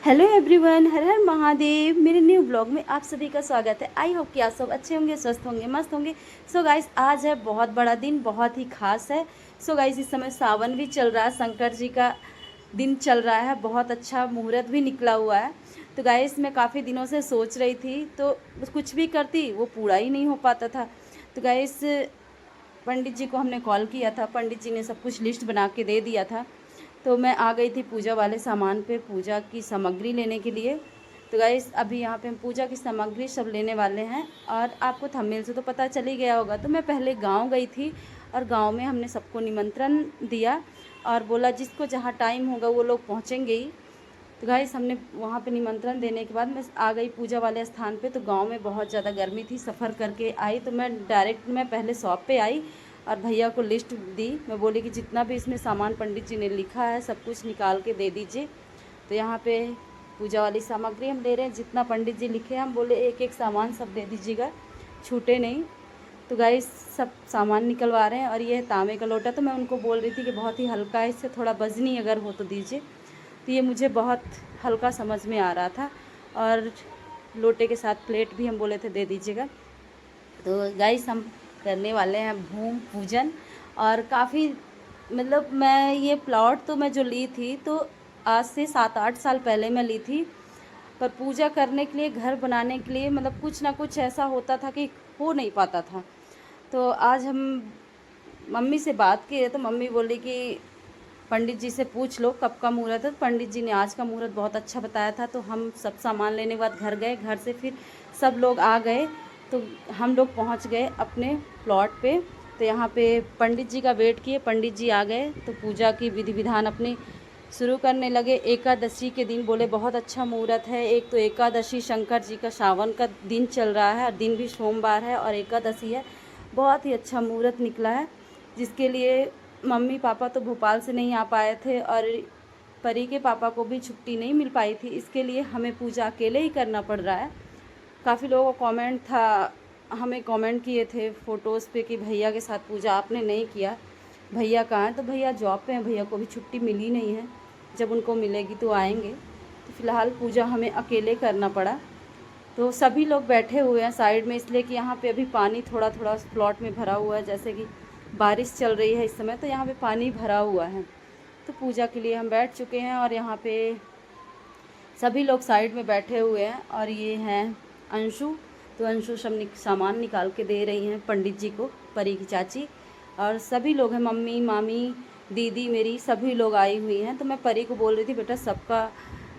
Hello everyone, हर हर महादेव। मेरे new blog में आप सभी का स्वागत है। आई होप कि आप सब अच्छे होंगे, स्वस्थ होंगे, मस्त होंगे। सो गाइस, आज है बहुत बड़ा दिन, बहुत ही खास है। सो गाइस, इस समय सावन भी चल रहा है, शंकर जी का दिन चल रहा है, बहुत अच्छा मुहूर्त भी निकला हुआ है। तो गाइस, मैं काफ़ी दिनों से सोच रही थी, तो कुछ भी करती वो पूरा ही नहीं हो पाता था। तो गाइस, पंडित जी को हमने कॉल किया था, पंडित जी ने सब कुछ लिस्ट बना के दे दिया था। तो मैं आ गई थी पूजा वाले सामान पे, पूजा की सामग्री लेने के लिए। तो गाइस, अभी यहाँ पे हम पूजा की सामग्री सब लेने वाले हैं। और आपको थंबनेल से तो पता चल ही गया होगा, तो मैं पहले गांव गई थी और गांव में हमने सबको निमंत्रण दिया और बोला जिसको जहाँ टाइम होगा वो लोग पहुँचेंगे ही। तो गाइस, हमने वहाँ पे निमंत्रण देने के बाद मैं आ गई पूजा वाले स्थान पे। तो गांव में बहुत ज़्यादा गर्मी थी, सफ़र करके आई, तो मैं पहले शॉप पे आई और भैया को लिस्ट दी। मैं बोली कि जितना भी इसमें सामान पंडित जी ने लिखा है सब कुछ निकाल के दे दीजिए। तो यहाँ पे पूजा वाली सामग्री हम ले रहे हैं, जितना पंडित जी लिखे हम बोले एक एक सामान सब दे दीजिएगा, छूटे नहीं। तो गाइस, सब सामान निकलवा रहे हैं। और ये है तांबे का लोटा, तो मैं उनको बोल रही थी कि बहुत ही हल्का है, इससे थोड़ा वजनी अगर हो तो दीजिए। तो ये मुझे बहुत हल्का समझ में आ रहा था। और लोटे के साथ प्लेट भी हम बोले थे दे दीजिएगा। तो गाइस, हम करने वाले हैं भूमि पूजन। और काफ़ी मतलब मैं ये प्लॉट तो मैं जो ली थी तो आज से 7-8 साल पहले मैं ली थी। पर पूजा करने के लिए, घर बनाने के लिए मतलब कुछ ना कुछ ऐसा होता था कि हो नहीं पाता था। तो आज हम मम्मी से बात किए तो मम्मी बोली कि पंडित जी से पूछ लो कब का मुहूर्त है। पंडित जी ने आज का मुहूर्त बहुत अच्छा बताया था। तो हम सब सामान लेने के बाद घर गए, घर से फिर सब लोग आ गए। तो हम लोग पहुंच गए अपने प्लॉट पे। तो यहाँ पे पंडित जी का वेट किए, पंडित जी आ गए तो पूजा की विधि विधान अपनी शुरू करने लगे। एकादशी के दिन बोले बहुत अच्छा मुहूर्त है। एक तो एकादशी, शंकर जी का सावन का दिन चल रहा है और दिन भी सोमवार है और एकादशी है। बहुत ही अच्छा मुहूर्त निकला है, जिसके लिए मम्मी पापा तो भोपाल से नहीं आ पाए थे और परी के पापा को भी छुट्टी नहीं मिल पाई थी। इसके लिए हमें पूजा अकेले ही करना पड़ रहा है। काफ़ी लोगों का कमेंट था, हमें कमेंट किए थे फ़ोटोज़ पे कि भैया के साथ पूजा आपने नहीं किया, भैया कहाँ हैं। तो भैया जॉब पे हैं, भैया को भी छुट्टी मिली नहीं है, जब उनको मिलेगी तो आएंगे। तो फ़िलहाल पूजा हमें अकेले करना पड़ा। तो सभी लोग बैठे हुए हैं साइड में, इसलिए कि यहाँ पे अभी पानी थोड़ा थोड़ा प्लॉट में भरा हुआ है, जैसे कि बारिश चल रही है इस समय, तो यहाँ पे पानी भरा हुआ है। तो पूजा के लिए हम बैठ चुके हैं और यहाँ पे सभी लोग साइड में बैठे हुए हैं। और ये हैं अंशु। तो अंशु सब सामान निकाल के दे रही हैं पंडित जी को, परी की चाची। और सभी लोग हैं, मम्मी, मामी, दीदी मेरी, सभी लोग आई हुई हैं। तो मैं परी को बोल रही थी बेटा सबका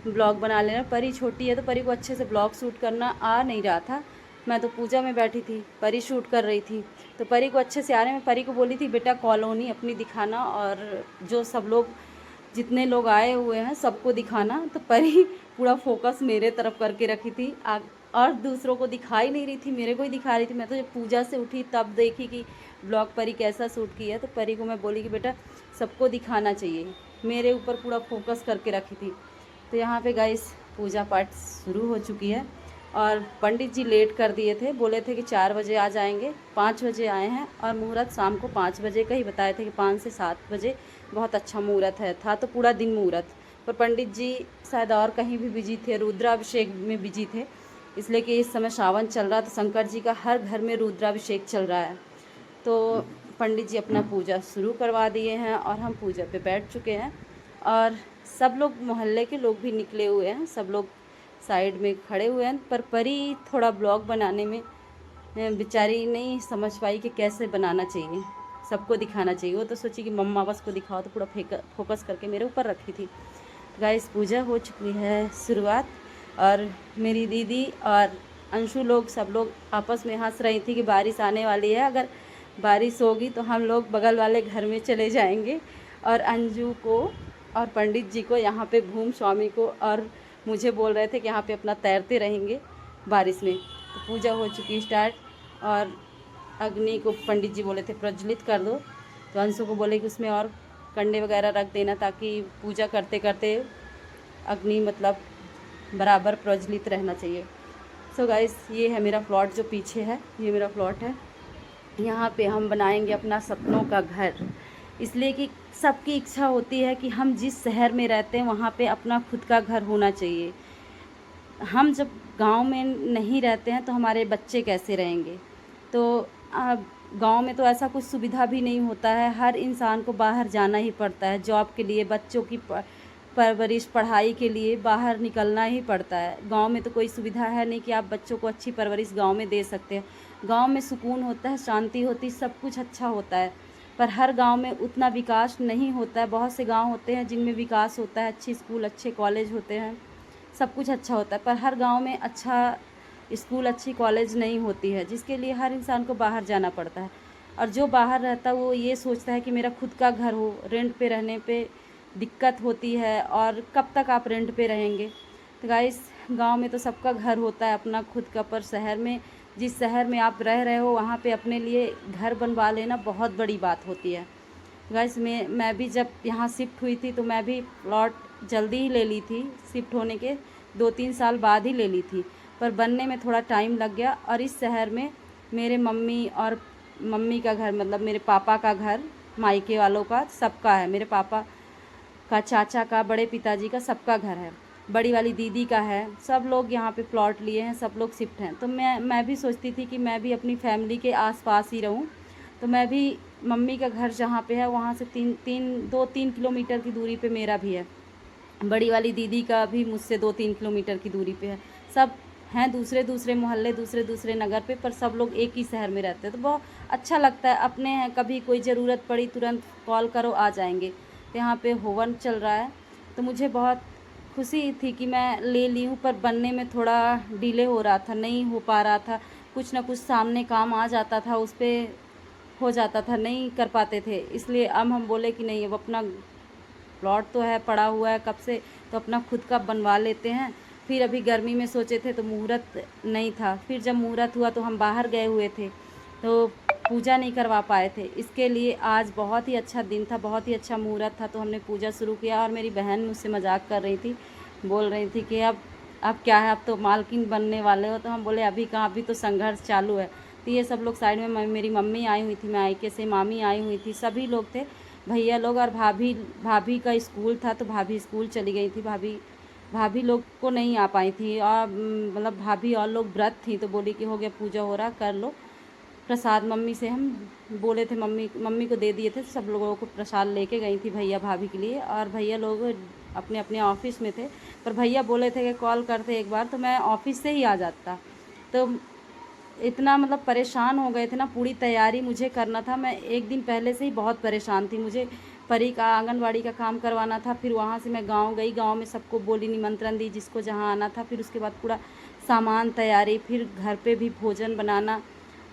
ब्लॉग बना लेना। परी छोटी है तो परी को अच्छे से ब्लॉग शूट करना आ नहीं रहा था। मैं तो पूजा में बैठी थी, परी शूट कर रही थी। तो परी को अच्छे से आ रहे हैं। मैं परी को बोली थी बेटा कॉलोनी अपनी दिखाना और जो सब लोग, जितने लोग आए हुए हैं सबको दिखाना। तो परी पूरा फोकस मेरे तरफ करके रखी थी और दूसरों को दिखा ही नहीं रही थी, मेरे को ही दिखा रही थी। मैं तो जब पूजा से उठी तब देखी कि ब्लॉग परी कैसा शूट किया। तो परी को मैं बोली कि बेटा सबको दिखाना चाहिए, मेरे ऊपर पूरा फोकस करके रखी थी। तो यहाँ पे गाइस पूजा पाठ शुरू हो चुकी है। और पंडित जी लेट कर दिए थे, बोले थे कि 4 बजे आ जाएंगे, 5 बजे आए हैं। और मुहूर्त शाम को 5 बजे का ही बताए थे कि 5 से 7 बजे बहुत अच्छा मुहूर्त है, था तो पूरा दिन मुहूर्त। पर पंडित जी शायद और कहीं भी बिजी थे, रुद्राभिषेक में बिजी थे, इसलिए कि इस समय सावन चल रहा था, शंकर जी का हर घर में रुद्राभिषेक चल रहा है। तो पंडित जी अपना पूजा शुरू करवा दिए हैं और हम पूजा पे बैठ चुके हैं। और सब लोग, मोहल्ले के लोग भी निकले हुए हैं, सब लोग साइड में खड़े हुए हैं। पर परी थोड़ा ब्लॉग बनाने में बेचारी नहीं समझ पाई कि कैसे बनाना चाहिए, सबको दिखाना चाहिए। वो तो सोची कि मम्मा बस को दिखाओ, तो पूरा फोकस करके मेरे ऊपर रखी थी। गाइस, पूजा हो चुकी है शुरुआत। और मेरी दीदी और अंशु लोग, सब लोग आपस में हंस रही थी कि बारिश आने वाली है, अगर बारिश होगी तो हम लोग बगल वाले घर में चले जाएंगे। और अंजू को और पंडित जी को, यहाँ पे भूम स्वामी को और मुझे बोल रहे थे कि यहाँ पे अपना तैरते रहेंगे बारिश में। तो पूजा हो चुकी स्टार्ट। और अग्नि को पंडित जी बोले थे प्रज्वलित कर दो। तो अंशु को बोले कि उसमें और कंडे वगैरह रख देना, ताकि पूजा करते करते अग्नि मतलब बराबर प्रज्वलित रहना चाहिए। सो गाइस, ये है मेरा प्लॉट जो पीछे है, ये मेरा प्लॉट है। यहाँ पे हम बनाएंगे अपना सपनों का घर, इसलिए कि सबकी इच्छा होती है कि हम जिस शहर में रहते हैं वहाँ पे अपना खुद का घर होना चाहिए। हम जब गांव में नहीं रहते हैं तो हमारे बच्चे कैसे रहेंगे। तो गांव में तो ऐसा कुछ सुविधा भी नहीं होता है, हर इंसान को बाहर जाना ही पड़ता है जॉब के लिए, बच्चों की परवरिश पढ़ाई के लिए बाहर निकलना ही पड़ता है। गांव में तो कोई सुविधा है नहीं कि आप बच्चों को अच्छी परवरिश गांव में दे सकते हैं। गांव में सुकून होता है, शांति होती, सब कुछ अच्छा होता है, पर हर गांव में उतना विकास नहीं होता है। बहुत से गांव होते हैं जिनमें विकास होता है, अच्छे स्कूल अच्छे कॉलेज होते हैं, सब कुछ अच्छा होता है, पर हर गांव में अच्छा स्कूल अच्छी कॉलेज नहीं होती है, जिसके लिए हर इंसान को बाहर जाना पड़ता है। और जो बाहर रहता है वो ये सोचता है कि मेरा खुद का घर हो। रेंट पे रहने पे दिक्कत होती है, और कब तक आप रेंट पे रहेंगे। तो गाइस, गांव में तो सबका घर होता है अपना खुद का, पर शहर में, जिस शहर में आप रह रहे हो वहाँ पे अपने लिए घर बनवा लेना बहुत बड़ी बात होती है। गाइस, मैं भी जब यहाँ शिफ्ट हुई थी तो मैं भी प्लॉट जल्दी ही ले ली थी, शिफ्ट होने के 2-3 साल बाद ही ले ली थी, पर बनने में थोड़ा टाइम लग गया। और इस शहर में मेरे मम्मी का घर, मतलब मेरे पापा का घर, मायके वालों का सबका है, मेरे पापा का, चाचा का, बड़े पिताजी का, सबका घर है, बड़ी वाली दीदी का है, सब लोग यहाँ पे प्लॉट लिए हैं, सब लोग शिफ्ट हैं। तो मैं भी सोचती थी कि मैं भी अपनी फैमिली के आसपास ही रहूँ। तो मैं भी, मम्मी का घर जहाँ पे है वहाँ से 2-3 किलोमीटर की दूरी पे मेरा भी है, बड़ी वाली दीदी का भी मुझसे 2-3 किलोमीटर की दूरी पे है। सब हैं दूसरे दूसरे मोहल्ले, दूसरे दूसरे नगर पे, पर सब लोग एक ही शहर में रहते हैं। तो बहुत अच्छा लगता है, अपने हैं, कभी कोई ज़रूरत पड़ी तुरंत कॉल करो आ जाएंगे। तो यहाँ पे होवन चल रहा है, तो मुझे बहुत खुशी थी कि मैं ले ली हूँ, पर बनने में थोड़ा डिले हो रहा था, नहीं हो पा रहा था, कुछ ना कुछ सामने काम आ जाता था, उस पर हो जाता था, नहीं कर पाते थे। इसलिए अब हम बोले कि नहीं, अब अपना प्लॉट तो है, पड़ा हुआ है कब से, तो अपना खुद का बनवा लेते हैं। फिर अभी गर्मी में सोचे थे तो मुहूर्त नहीं था, फिर जब मुहूर्त हुआ तो हम बाहर गए हुए थे तो पूजा नहीं करवा पाए थे। इसके लिए आज बहुत ही अच्छा दिन था, बहुत ही अच्छा मुहूर्त था, तो हमने पूजा शुरू किया। और मेरी बहन मुझसे मजाक कर रही थी, बोल रही थी कि अब क्या है, अब तो मालकिन बनने वाले हो। तो हम बोले अभी कहाँ, अभी तो संघर्ष चालू है। तो ये सब लोग साइड में, मेरी मम्मी आई हुई थी मायके से, मामी आई हुई थी, सभी लोग थे, भैया लोग, और भाभी का स्कूल था तो भाभी स्कूल चली गई थी। भाभी लोग को नहीं आ पाई थी, और मतलब भाभी और लोग व्रत थी, तो बोली कि हो गया, पूजा हो रहा, कर लो प्रसाद। मम्मी से हम बोले थे, मम्मी को दे दिए थे, सब लोगों को प्रसाद लेके गई थी भैया भाभी के लिए। और भैया लोग अपने अपने ऑफिस में थे, पर भैया बोले थे कि कॉल करते एक बार, तो मैं ऑफिस से ही आ जाता। तो इतना मतलब परेशान हो गए थे ना, पूरी तैयारी मुझे करना था, मैं एक दिन पहले से ही बहुत परेशान थी। मुझे परी का आंगनवाड़ी का काम करवाना था, फिर वहाँ से मैं गांव गई, गांव में सबको बोली, निमंत्रण दी जिसको जहाँ आना था। फिर उसके बाद पूरा सामान तैयारी, फिर घर पे भी भोजन बनाना,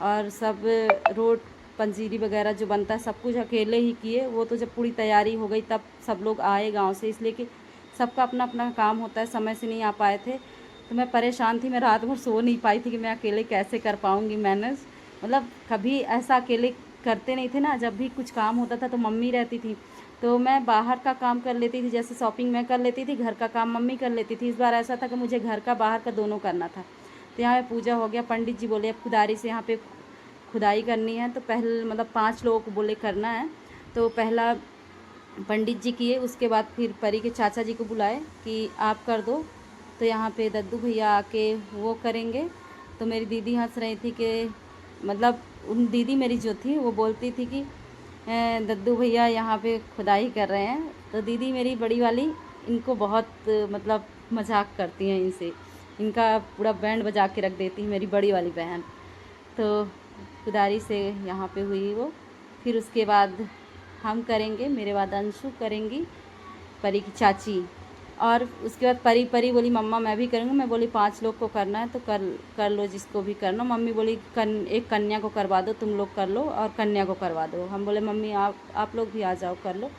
और सब रोट पंजीरी वगैरह जो बनता है सब कुछ अकेले ही किए। वो तो जब पूरी तैयारी हो गई तब सब लोग आए गाँव से, इसलिए कि सबका अपना अपना काम होता है, समय से नहीं आ पाए थे। तो मैं परेशान थी, मैं रात भर सो नहीं पाई थी कि मैं अकेले कैसे कर पाऊँगी मैनेज। मतलब कभी ऐसा अकेले करते नहीं थे ना, जब भी कुछ काम होता था तो मम्मी रहती थी, तो मैं बाहर का काम कर लेती थी, जैसे शॉपिंग मैं कर लेती थी, घर का काम मम्मी कर लेती थी। इस बार ऐसा था कि मुझे घर का बाहर का दोनों करना था। तो यहाँ पे पूजा हो गया, पंडित जी बोले अब खुदारी से यहाँ पे खुदाई करनी है, तो पहले मतलब 5 लोगों को बोले करना है। तो पहला पंडित जी किए, उसके बाद फिर परी के चाचा जी को बुलाए कि आप कर दो। तो यहाँ पे दद्दू भैया आके वो करेंगे। तो मेरी दीदी हंस रही थी कि, मतलब उन दीदी मेरी जो थी वो बोलती थी कि दद्दू भैया यहाँ पे खुदाई कर रहे हैं। तो दीदी मेरी बड़ी वाली इनको बहुत मतलब मजाक करती हैं इनसे, इनका पूरा बैंड बजा के रख देती है मेरी बड़ी वाली बहन। तो खुदारी से यहाँ पे हुई वो, फिर उसके बाद हम करेंगे, मेरे बाद अंशु करेंगी, परी की चाची। और उसके बाद परी बोली मम्मा मैं भी करूँगी। मैं बोली 5 लोग को करना है तो कर लो, जिसको भी करना। मम्मी बोली एक कन्या को करवा दो, तुम लोग कर लो, और कन्या को करवा दो। हम बोले मम्मी आप लोग भी आ जाओ, कर लो।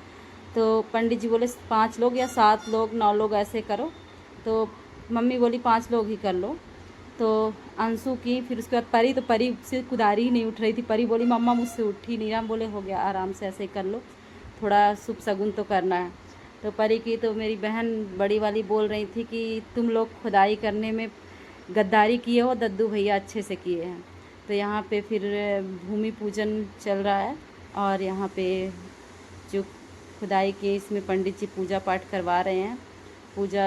तो पंडित जी बोले 5 लोग या 7 लोग 9 लोग ऐसे करो। तो मम्मी बोली 5 लोग ही कर लो। तो अंशु की, फिर उसके बाद परी, तो परी से कुदारी ही नहीं उठ रही थी। परी बोली मम्मा मुझसे उठ ही नहीं रहा। हम बोले हो गया, आराम से ऐसे कर लो, थोड़ा शुभ शगुन तो करना है। तो परी की, तो मेरी बहन बड़ी वाली बोल रही थी कि तुम लोग खुदाई करने में गद्दारी किए हो, दद्दू भैया अच्छे से किए हैं। तो यहाँ पे फिर भूमि पूजन चल रहा है, और यहाँ पे जो खुदाई के इसमें पंडित जी पूजा पाठ करवा रहे हैं। पूजा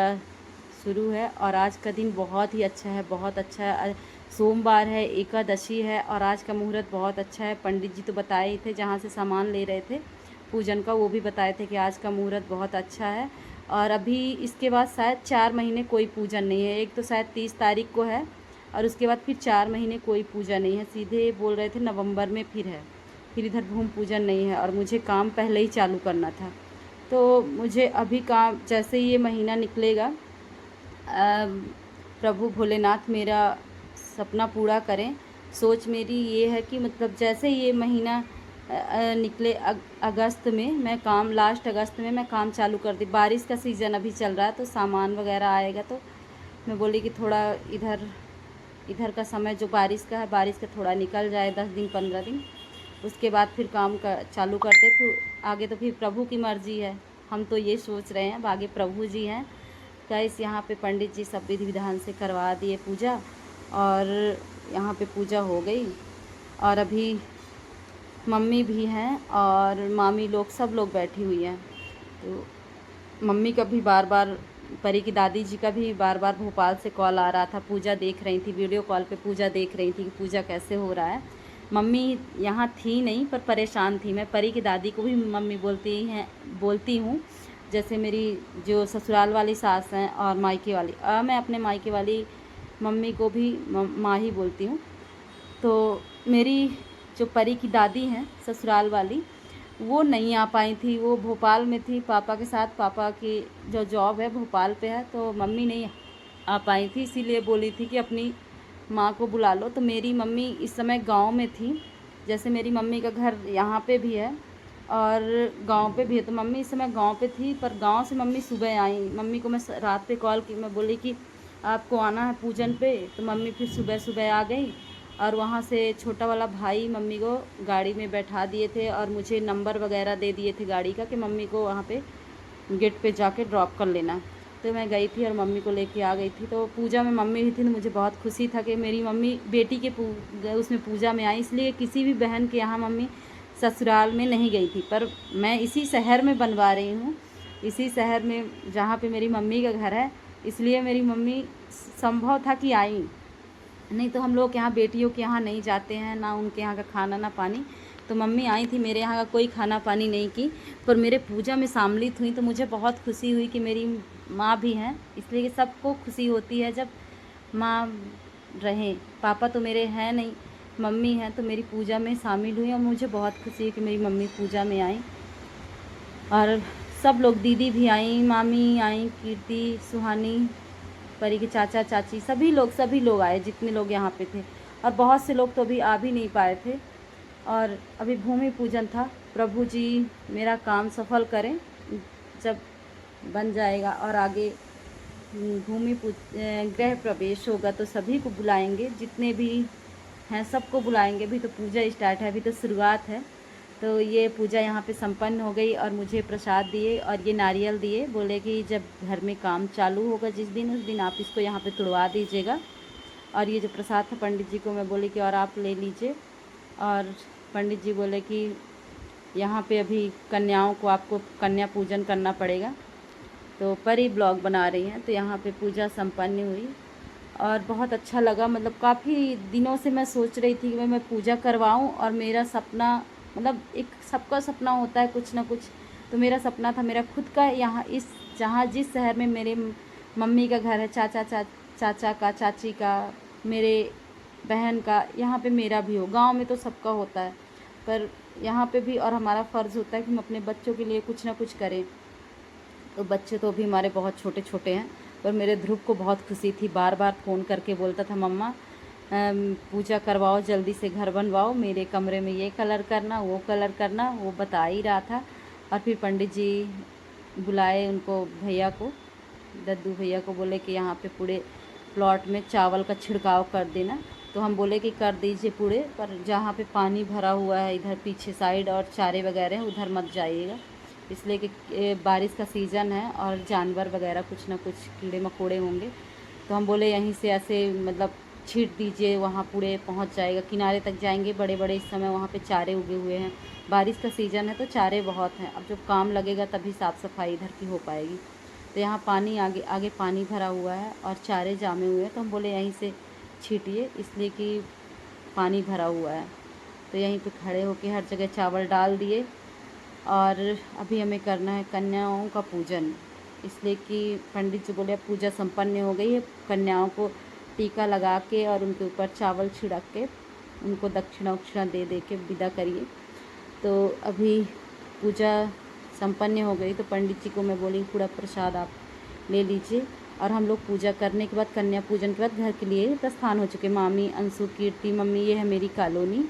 शुरू है और आज का दिन बहुत ही अच्छा है, बहुत अच्छा है। सोमवार है, एकादशी है और आज का मुहूर्त बहुत अच्छा है। पंडित जी तो बताए ही थे, जहाँ से सामान ले रहे थे पूजन का, वो भी बताए थे कि आज का मुहूर्त बहुत अच्छा है। और अभी इसके बाद शायद 4 महीने कोई पूजन नहीं है। एक तो शायद 30 तारीख को है और उसके बाद फिर 4 महीने कोई पूजा नहीं है। सीधे बोल रहे थे नवंबर में फिर है, फिर इधर भूमि पूजन नहीं है। और मुझे काम पहले ही चालू करना था, तो मुझे अभी काम जैसे ही ये महीना निकलेगा, प्रभु भोलेनाथ मेरा सपना पूरा करें। सोच मेरी ये है कि मतलब जैसे ये महीना निकले अगस्त में मैं काम, लास्ट अगस्त में मैं काम चालू कर दी। बारिश का सीज़न अभी चल रहा है तो सामान वगैरह आएगा, तो मैं बोली कि थोड़ा इधर का समय जो बारिश का है, बारिश का थोड़ा निकल जाए 10 दिन 15 दिन, उसके बाद फिर काम का चालू करते। फिर आगे तो फिर प्रभु की मर्ज़ी है, हम तो ये सोच रहे हैं, आगे प्रभु जी हैं। गाइस यहाँ पे पंडित जी सब विधि विधान से करवा दिए पूजा और यहाँ पे पूजा हो गई। और अभी मम्मी भी हैं और मामी लोग, सब लोग बैठी हुई हैं। तो मम्मी का भी बार बार, परी की दादी जी का भी बार बार भोपाल से कॉल आ रहा था। पूजा देख रही थी, वीडियो कॉल पे पूजा देख रही थी कि पूजा कैसे हो रहा है। मम्मी यहाँ थी नहीं पर परेशान थी। मैं परी की दादी को भी मम्मी बोलती हूँ, जैसे मेरी जो ससुराल वाली सास हैं और मायके वाली, मैं अपने मायके वाली मम्मी को भी माँ ही बोलती हूँ। तो मेरी जो परी की दादी हैं ससुराल वाली, वो नहीं आ पाई थी, वो भोपाल में थी पापा के साथ। पापा की जो जॉब है भोपाल पे है, तो मम्मी नहीं आ पाई थी, इसीलिए बोली थी कि अपनी माँ को बुला लो। तो मेरी मम्मी इस समय गांव में थी। जैसे मेरी मम्मी का घर यहाँ पे भी है और गांव पे भी है, तो मम्मी इस समय गांव पे थी। पर गांव से मम्मी सुबह आई। मम्मी को मैं रात पे कॉल की, मैं बोली कि आपको आना है पूजन पे, तो मम्मी फिर सुबह सुबह आ गई। और वहाँ से छोटा वाला भाई मम्मी को गाड़ी में बैठा दिए थे और मुझे नंबर वगैरह दे दिए थे गाड़ी का कि मम्मी को वहाँ पे गेट पे जाके ड्रॉप कर लेना। तो मैं गई थी और मम्मी को लेके आ गई थी। तो पूजा में मम्मी हुई थी, तो मुझे बहुत खुशी था कि मेरी मम्मी बेटी के उसमें पूजा में आई। इसलिए किसी भी बहन के यहाँ मम्मी ससुराल में नहीं गई थी, पर मैं इसी शहर में बनवा रही हूँ, इसी शहर में जहाँ पे मेरी मम्मी का घर है, इसलिए मेरी मम्मी संभव था कि आई। नहीं तो हम लोग यहाँ बेटियों के यहाँ नहीं जाते हैं, ना उनके यहाँ का खाना ना पानी। तो मम्मी आई थी, मेरे यहाँ का कोई खाना पानी नहीं की, पर मेरे पूजा में सम्मिलित हुई। तो मुझे बहुत खुशी हुई कि मेरी माँ भी हैं, इसलिए कि सबको खुशी होती है जब माँ रहें। पापा तो मेरे हैं नहीं, मम्मी हैं, तो मेरी पूजा में शामिल हुई और मुझे बहुत खुशी है कि मेरी मम्मी पूजा में आई। और सब लोग, दीदी भी आई, मामी आई, कीर्ति, सुहानी, परी के चाचा चाची, सभी लोग आए, जितने लोग यहाँ पे थे। और बहुत से लोग तो अभी आ भी नहीं पाए थे। और अभी भूमि पूजन था। प्रभु जी मेरा काम सफल करें, जब बन जाएगा और आगे गृह प्रवेश होगा तो सभी को बुलाएंगे, जितने भी हैं सबको बुलाएंगे। अभी तो पूजा स्टार्ट है, अभी तो शुरुआत है। तो ये पूजा यहाँ पे संपन्न हो गई और मुझे प्रसाद दिए और ये नारियल दिए। बोले कि जब घर में काम चालू होगा जिस दिन, उस दिन आप इसको यहाँ पे तुड़वा दीजिएगा। और ये जो प्रसाद था पंडित जी को मैं बोली कि और आप ले लीजिए। और पंडित जी बोले कि यहाँ पे अभी कन्याओं को आपको कन्या पूजन करना पड़ेगा। तो परी ब्लॉग बना रही हैं, तो यहाँ पे पूजा संपन्न हुई और बहुत अच्छा लगा। मतलब काफ़ी दिनों से मैं सोच रही थी कि मैं पूजा करवाऊँ, और मेरा सपना, मतलब एक सबका सपना होता है कुछ ना कुछ, तो मेरा सपना था मेरा खुद का यहाँ, इस जहाँ जिस शहर में मेरे मम्मी का घर है, चाचा का, चाची का, मेरे बहन का, यहाँ पे मेरा भी हो। गांव में तो सबका होता है, पर यहाँ पे भी, और हमारा फ़र्ज़ होता है कि हम अपने बच्चों के लिए कुछ ना कुछ करें। तो बच्चे तो अभी हमारे बहुत छोटे छोटे हैं, पर मेरे ध्रुव को बहुत खुशी थी, बार बार फ़ोन करके बोलता था मम्मा पूजा करवाओ, जल्दी से घर बनवाओ, मेरे कमरे में ये कलर करना, वो कलर करना, वो बता ही रहा था। और फिर पंडित जी बुलाए उनको, भैया को, दद्दू भैया को, बोले कि यहाँ पे पूरे प्लॉट में चावल का छिड़काव कर देना। तो हम बोले कि कर दीजिए पूरे, पर जहाँ पे पानी भरा हुआ है इधर पीछे साइड और चारे वगैरह हैं उधर मत जाइएगा, इसलिए कि बारिश का सीज़न है और जानवर वगैरह कुछ ना कुछ कीड़े मकोड़े होंगे। तो हम बोले यहीं से ऐसे मतलब छीट दीजिए, वहाँ पूरे पहुँच जाएगा, किनारे तक जाएंगे। बड़े बड़े इस समय वहाँ पे चारे उगे हुए हैं, बारिश का सीज़न है तो चारे बहुत हैं। अब जब काम लगेगा तभी साफ़ सफाई इधर की हो पाएगी। तो यहाँ पानी आगे आगे पानी भरा हुआ है और चारे जामे हुए हैं, तो हम बोले यहीं से छीटिए, इसलिए कि पानी भरा हुआ है। तो यहीं पे खड़े होके हर जगह चावल डाल दिए। और अभी हमें करना है कन्याओं का पूजन, इसलिए कि पंडित जी बोले अब पूजा संपन्न हो गई है, कन्याओं को टीका लगा के और उनके ऊपर चावल छिड़क के उनको दक्षिणा उक्षिणा दे दे के विदा करिए। तो अभी पूजा संपन्न हो गई, तो पंडित जी को मैं बोली पूरा प्रसाद आप ले लीजिए। और हम लोग पूजा करने के बाद, कन्या पूजन के बाद घर के लिए प्रस्थान हो चुके। मामी, अंशु, कीर्ति, मम्मी, ये है मेरी कॉलोनी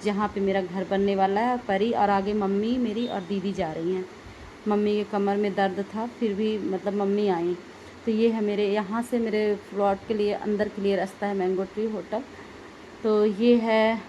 जहाँ पे मेरा घर बनने वाला है, परी, और आगे मम्मी मेरी और दीदी जा रही हैं। मम्मी के कमर में दर्द था, फिर भी मतलब मम्मी आई। तो ये है मेरे यहाँ से मेरे प्लॉट के लिए अंदर के लिए रास्ता है, मैंगो ट्री होटल। तो ये है